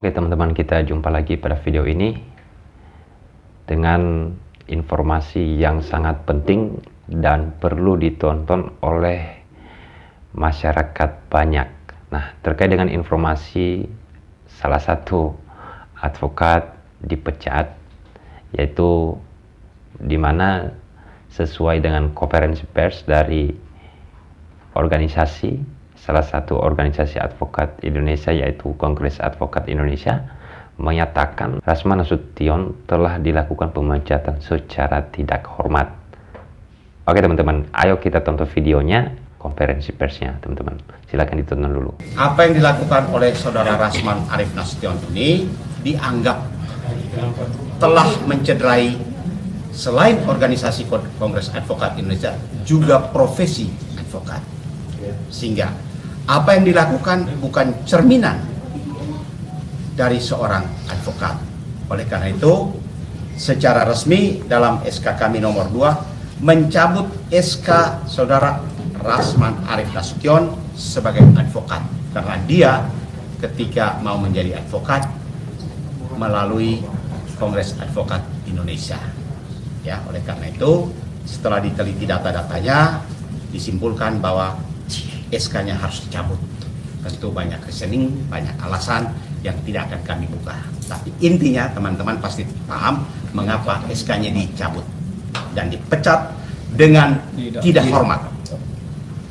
Oke teman-teman, kita jumpa lagi pada video ini dengan informasi yang sangat penting dan perlu ditonton oleh masyarakat banyak. Nah, terkait dengan informasi salah satu advokat dipecat, yaitu di mana sesuai dengan konferensi pers dari salah satu organisasi advokat Indonesia, yaitu Kongres Advokat Indonesia, menyatakan Rasman Nasution telah dilakukan pemecatan secara tidak hormat. Oke teman-teman, ayo kita tonton videonya, konferensi persnya teman-teman. Silakan ditonton dulu. Apa yang dilakukan oleh saudara Rasman Arief Nasution ini dianggap telah mencederai selain organisasi Kongres Advokat Indonesia juga profesi advokat, sehingga apa yang dilakukan bukan cerminan dari seorang advokat. Oleh karena itu, secara resmi dalam SK kami nomor 2 mencabut SK saudara Rasman Arief Nasution sebagai advokat, karena dia ketika mau menjadi advokat melalui Kongres Advokat Indonesia. Ya, oleh karena itu setelah diteliti data-datanya disimpulkan bahwa SK-nya harus dicabut. Tentu banyak reasoning, banyak alasan yang tidak akan kami buka. Tapi intinya teman-teman pasti paham mengapa SK-nya dicabut dan dipecat dengan tidak hormat.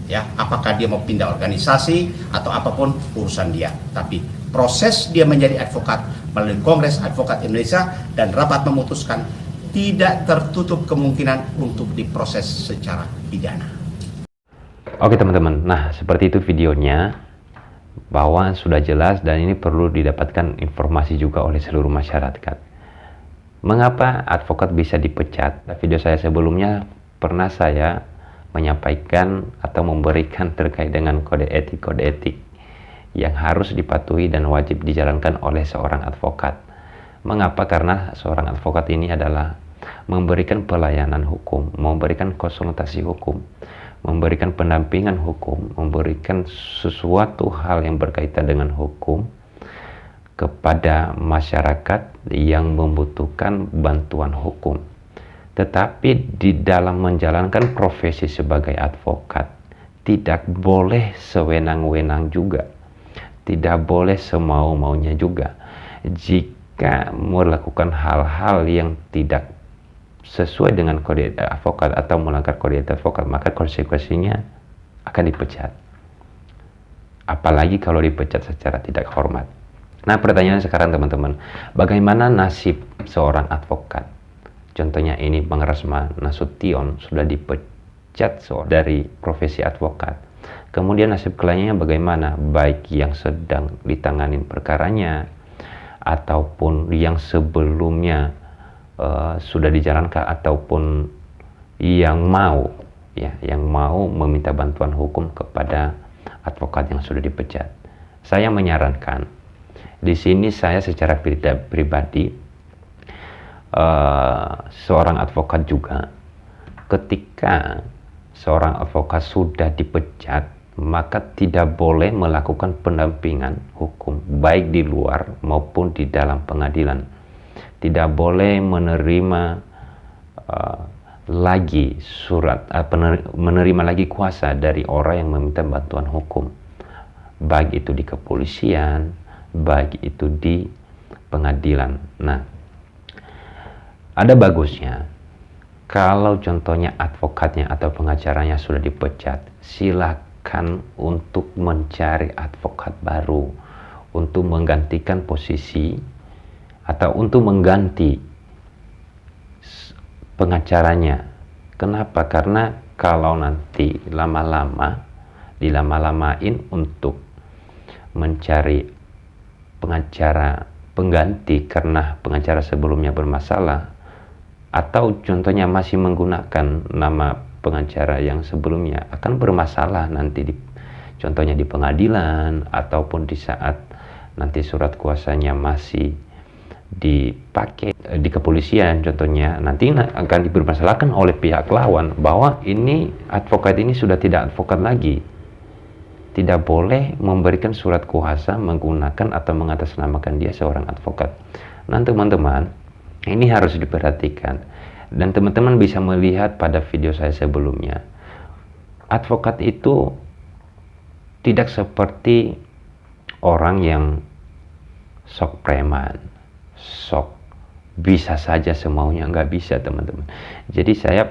Ya, apakah dia mau pindah organisasi atau apapun urusan dia. Tapi proses dia menjadi advokat melalui Kongres Advokat Indonesia dan rapat memutuskan tidak tertutup kemungkinan untuk diproses secara pidana. Oke teman-teman, nah seperti itu videonya, bahwa sudah jelas dan ini perlu didapatkan informasi juga oleh seluruh masyarakat. Mengapa advokat bisa dipecat? Video saya sebelumnya pernah saya menyampaikan atau memberikan terkait dengan kode etik yang harus dipatuhi dan wajib dijalankan oleh seorang advokat. Mengapa? Karena seorang advokat ini adalah memberikan pelayanan hukum, memberikan konsultasi hukum, memberikan pendampingan hukum, memberikan sesuatu hal yang berkaitan dengan hukum kepada masyarakat yang membutuhkan bantuan hukum. Tetapi di dalam menjalankan profesi sebagai advokat tidak boleh sewenang-wenang juga, tidak boleh semau-maunya juga. Jika melakukan hal-hal yang tidak sesuai dengan kode etik advokat atau melanggar kode etik advokat, maka konsekuensinya akan dipecat. Apalagi kalau dipecat secara tidak hormat. Nah, pertanyaannya sekarang teman-teman, bagaimana nasib seorang advokat? Contohnya ini Bang Rasman Nasution sudah dipecat dari profesi advokat. Kemudian nasib kliennya bagaimana? Baik yang sedang ditanganin perkaranya ataupun yang sebelumnya sudah dijalankan ataupun yang mau meminta bantuan hukum kepada advokat yang sudah dipecat. Saya menyarankan di sini, saya secara pribadi seorang advokat juga, ketika seorang advokat sudah dipecat, maka tidak boleh melakukan pendampingan hukum baik di luar maupun di dalam pengadilan. Tidak boleh menerima menerima lagi kuasa dari orang yang meminta bantuan hukum, baik itu di kepolisian, baik itu di pengadilan. Nah, ada bagusnya kalau contohnya advokatnya atau pengacaranya sudah dipecat, silakan untuk mencari advokat baru untuk menggantikan posisi atau untuk mengganti pengacaranya. Kenapa? Karena kalau nanti dilama-lamain untuk mencari pengacara pengganti karena pengacara sebelumnya bermasalah, atau contohnya masih menggunakan nama pengacara yang sebelumnya, akan bermasalah nanti contohnya di pengadilan ataupun di saat nanti surat kuasanya masih dipakai di kepolisian contohnya, nanti akan dipermasalahkan oleh pihak lawan bahwa ini advokat ini sudah tidak advokat lagi. tidak boleh memberikan surat kuasa menggunakan atau mengatasnamakan dia seorang advokat. Nah teman-teman, ini harus diperhatikan, dan teman-teman bisa melihat pada video saya sebelumnya, advokat itu tidak seperti orang yang sok preman, sok bisa saja semaunya, nggak bisa teman-teman. Jadi saya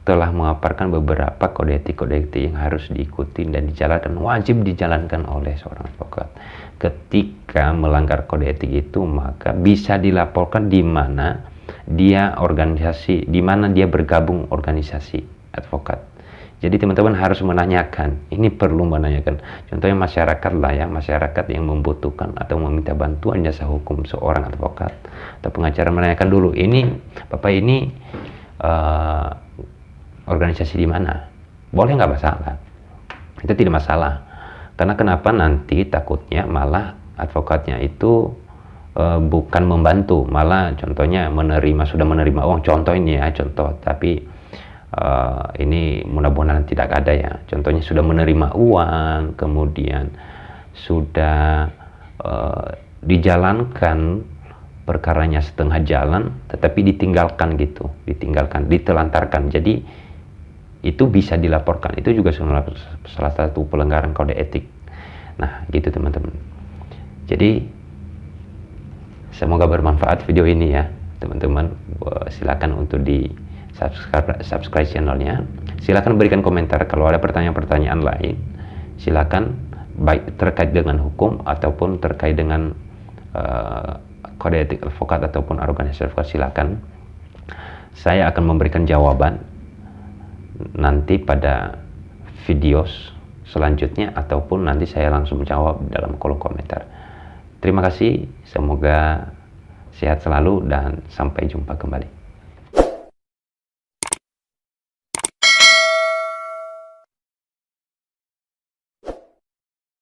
telah mengaparkan beberapa kode etik yang harus diikuti dan dijalankan, wajib dijalankan oleh seorang advokat. Ketika melanggar kode etik itu, maka bisa dilaporkan di mana dia organisasi, di mana dia bergabung organisasi advokat. Jadi teman-teman harus menanyakan, ini perlu menanyakan. Contohnya masyarakat lah ya, masyarakat yang membutuhkan atau meminta bantuan jasa hukum seorang advokat atau pengacara, menanyakan dulu, ini Bapak ini organisasi di mana? Boleh nggak masalah? Itu tidak masalah. Karena kenapa, nanti takutnya malah advokatnya itu bukan membantu, malah contohnya sudah menerima uang. Contoh ini ya, contoh, tapi ini mudah-mudahan tidak ada ya. Contohnya sudah menerima uang, kemudian sudah dijalankan perkaranya setengah jalan, tetapi ditinggalkan gitu, ditelantarkan. Jadi itu bisa dilaporkan, itu juga salah satu pelanggaran kode etik. Nah gitu teman-teman. Jadi semoga bermanfaat video ini ya teman-teman. Silakan untuk di subscribe channelnya, silakan berikan komentar kalau ada pertanyaan-pertanyaan lain, silakan, baik terkait dengan hukum ataupun terkait dengan kode etik advokat ataupun organisasi advokat. Silakan, saya akan memberikan jawaban nanti pada video selanjutnya, ataupun nanti saya langsung jawab dalam kolom komentar. Terima kasih, semoga sehat selalu dan sampai jumpa kembali.